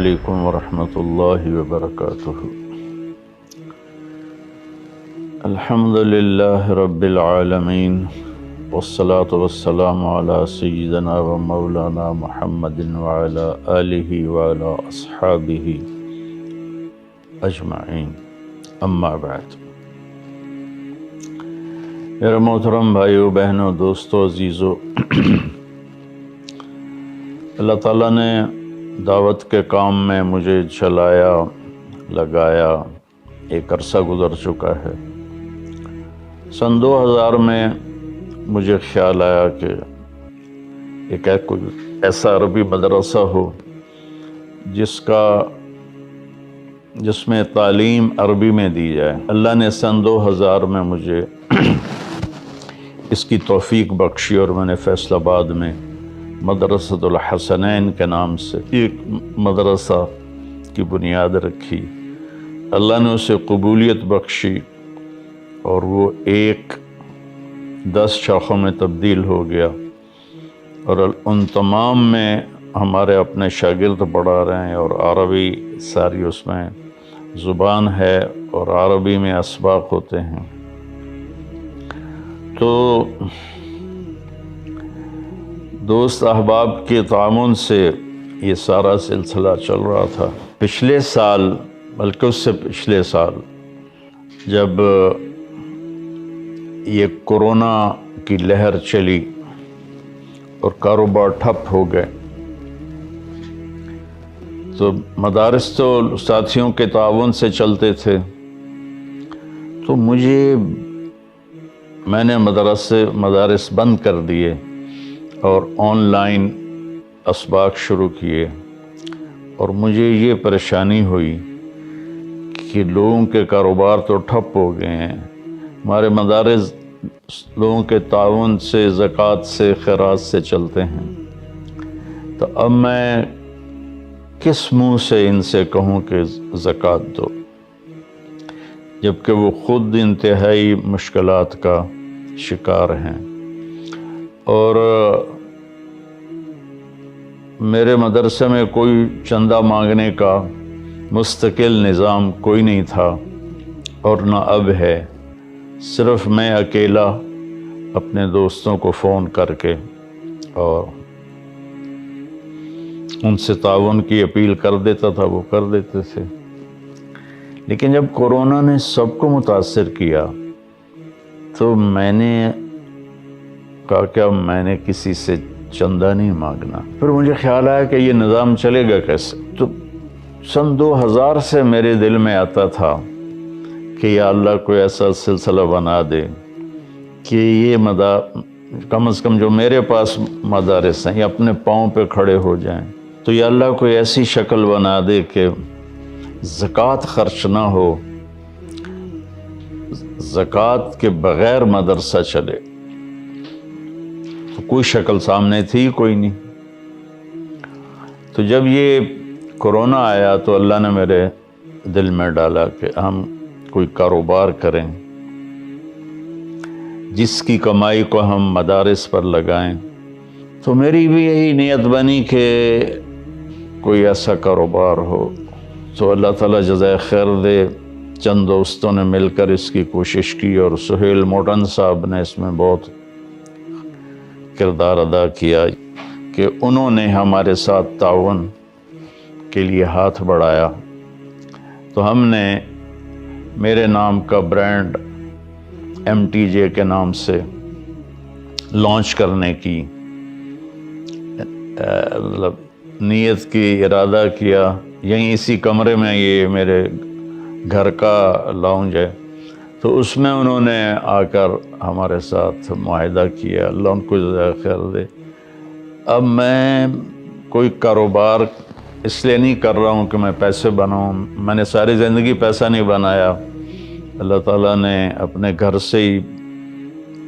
علیکم ورحمۃ اللہ وبرکاتہ۔ الحمد للہ رب العالمین والصلاة والسلام علی سیدنا و مولانا محمد وعلی آلہ وعلی اصحابہ اجمعین، اما بعد۔ میرے محترم بھائیو، بہنوں، دوستو، عزیزو، اللہ تعالیٰ نے دعوت کے کام میں مجھے چلایا، لگایا، ایک عرصہ گزر چکا ہے۔ سن 2000 میں مجھے خیال آیا کہ ایک کوئی ایسا عربی مدرسہ ہو جس میں تعلیم عربی میں دی جائے۔ اللہ نے سن 2000 میں مجھے اس کی توفیق بخشی اور میں نے فیصل آباد میں مدرسۃ الحسنین کے نام سے ایک مدرسہ کی بنیاد رکھی۔ اللہ نے اسے قبولیت بخشی اور وہ 10 شاخوں میں تبدیل ہو گیا، اور ان تمام میں ہمارے اپنے شاگرد پڑھا رہے ہیں، اور عربی ساری اس میں زبان ہے اور عربی میں اسباق ہوتے ہیں۔ تو دوست احباب کے تعاون سے یہ سارا سلسلہ چل رہا تھا۔ پچھلے سال، بلکہ اس سے پچھلے سال، جب یہ کورونا کی لہر چلی اور کاروبار ٹھپ ہو گئے، تو مدارس تو ساتھیوں کے تعاون سے چلتے تھے، تو میں نے مدارس بند کر دیے اور آن لائن اسباق شروع کیے، اور مجھے یہ پریشانی ہوئی کہ لوگوں کے کاروبار تو ٹھپ ہو گئے ہیں، ہمارے مدارس لوگوں کے تعاون سے، زکوٰۃ سے، خیرات سے چلتے ہیں، تو اب میں کس منہ سے ان سے کہوں کہ زکوٰۃ دو، جبکہ وہ خود انتہائی مشکلات کا شکار ہیں۔ اور میرے مدرسے میں کوئی چندہ مانگنے کا مستقل نظام کوئی نہیں تھا، اور نہ اب ہے۔ صرف میں اکیلا اپنے دوستوں کو فون کر کے اور ان سے تعاون کی اپیل کر دیتا تھا، وہ کر دیتے تھے۔ لیکن جب کورونا نے سب کو متاثر کیا تو میں نے کہا کہ اب میں نے کسی سے چندہ نہیں مانگنا۔ پھر مجھے خیال آیا کہ یہ نظام چلے گا کیسے؟ تو سن 2000 سے میرے دل میں آتا تھا کہ یا اللہ کوئی ایسا سلسلہ بنا دے کہ یہ کم از کم جو میرے پاس مدارس ہیں یہ اپنے پاؤں پہ کھڑے ہو جائیں، تو یا اللہ کوئی ایسی شکل بنا دے کہ زکوٰۃ خرچ نہ ہو، زکوٰۃ کے بغیر مدرسہ چلے۔ تو کوئی شکل سامنے تھی کوئی نہیں۔ تو جب یہ کورونا آیا تو اللہ نے میرے دل میں ڈالا کہ ہم کوئی کاروبار کریں جس کی کمائی کو ہم مدارس پر لگائیں۔ تو میری بھی یہی نیت بنی کہ کوئی ایسا کاروبار ہو۔ تو اللہ تعالیٰ جزائے خیر دے، چند دوستوں نے مل کر اس کی کوشش کی، اور سہیل موٹن صاحب نے اس میں بہت کردار ادا کیا کہ انہوں نے ہمارے ساتھ تعاون کے لیے ہاتھ بڑھایا۔ تو ہم نے میرے نام کا برانڈ MTJ کے نام سے لانچ کرنے کی نیت کی، ارادہ کیا۔ یہیں اسی کمرے میں، یہ میرے گھر کا لاؤنج ہے، تو اس میں انہوں نے آ کر ہمارے ساتھ معاہدہ کیا، اللہ ان کو جزائے خیر دے۔ اب میں کوئی کاروبار اس لیے نہیں کر رہا ہوں کہ میں پیسے بناؤں، میں نے ساری زندگی پیسہ نہیں بنایا، اللہ تعالیٰ نے اپنے گھر سے ہی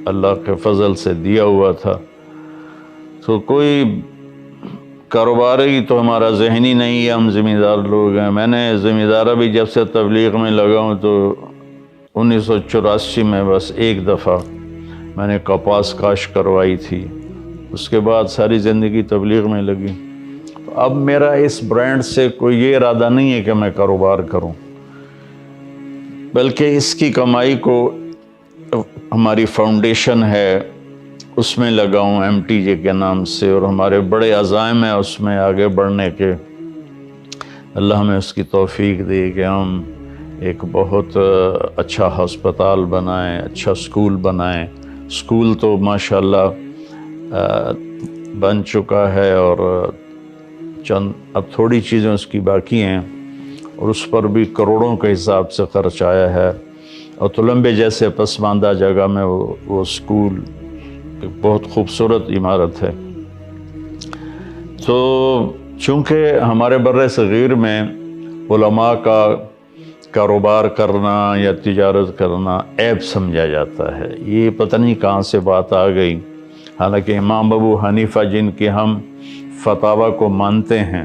اللہ کے فضل سے دیا ہوا تھا۔ تو کوئی کاروبار ہی تو ہمارا ذہنی نہیں ہے، ہم ذمہ دار لوگ ہیں۔ میں نے ذمہ دارہ بھی جب سے تبلیغ میں لگا ہوں تو 1984 میں بس ایک دفعہ میں نے کپاس کاشت کروائی تھی، اس کے بعد ساری زندگی تبلیغ میں لگی۔ اب میرا اس برانڈ سے کوئی یہ ارادہ نہیں ہے کہ میں کاروبار کروں، بلکہ اس کی کمائی کو ہماری فاؤنڈیشن ہے اس میں لگاؤں MTJ کے نام سے، اور ہمارے بڑے عزائم ہیں اس میں آگے بڑھنے کے۔ اللہ ہمیں اس کی توفیق دے کہ ہم ایک بہت اچھا ہسپتال بنائیں، اچھا سکول بنائیں۔ سکول تو ماشاءاللہ بن چکا ہے، اور چند اب تھوڑی چیزیں اس کی باقی ہیں، اور اس پر بھی کروڑوں کے حساب سے خرچ آیا ہے۔ اور تلمبے جیسے پسماندہ جگہ میں وہ سکول ایک بہت خوبصورت عمارت ہے۔ تو چونکہ ہمارے بر صغیر میں علماء کا کاروبار کرنا یا تجارت کرنا عیب سمجھا جاتا ہے، یہ پتہ نہیں کہاں سے بات آ گئی، حالانکہ امام ابو حنیفہ جن کے ہم فتاویٰ کو مانتے ہیں،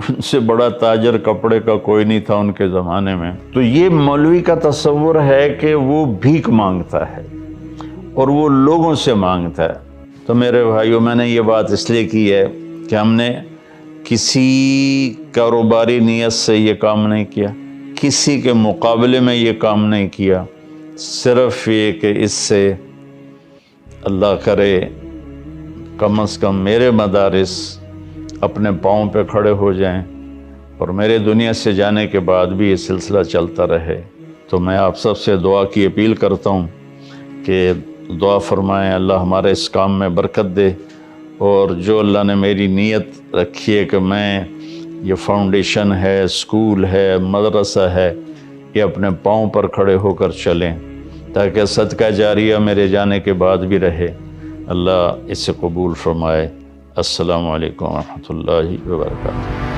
ان سے بڑا تاجر کپڑے کا کوئی نہیں تھا ان کے زمانے میں۔ تو یہ مولوی کا تصور ہے کہ وہ بھیک مانگتا ہے اور وہ لوگوں سے مانگتا ہے۔ تو میرے بھائیوں، میں نے یہ بات اس لیے کی ہے کہ ہم نے کسی کاروباری نیت سے یہ کام نہیں کیا، کسی کے مقابلے میں یہ کام نہیں کیا، صرف یہ کہ اس سے اللہ کرے کم از کم میرے مدارس اپنے پاؤں پہ کھڑے ہو جائیں، اور میرے دنیا سے جانے کے بعد بھی یہ سلسلہ چلتا رہے۔ تو میں آپ سب سے دعا کی اپیل کرتا ہوں کہ دعا فرمائیں، اللہ ہمارے اس کام میں برکت دے، اور جو اللہ نے میری نیت رکھی ہے کہ میں یہ فاؤنڈیشن ہے، سکول ہے، مدرسہ ہے، یہ اپنے پاؤں پر کھڑے ہو کر چلیں، تاکہ صدقہ جاریہ میرے جانے کے بعد بھی رہے۔ اللہ اسے قبول فرمائے۔ السلام علیکم ورحمۃ اللہ وبرکاتہ۔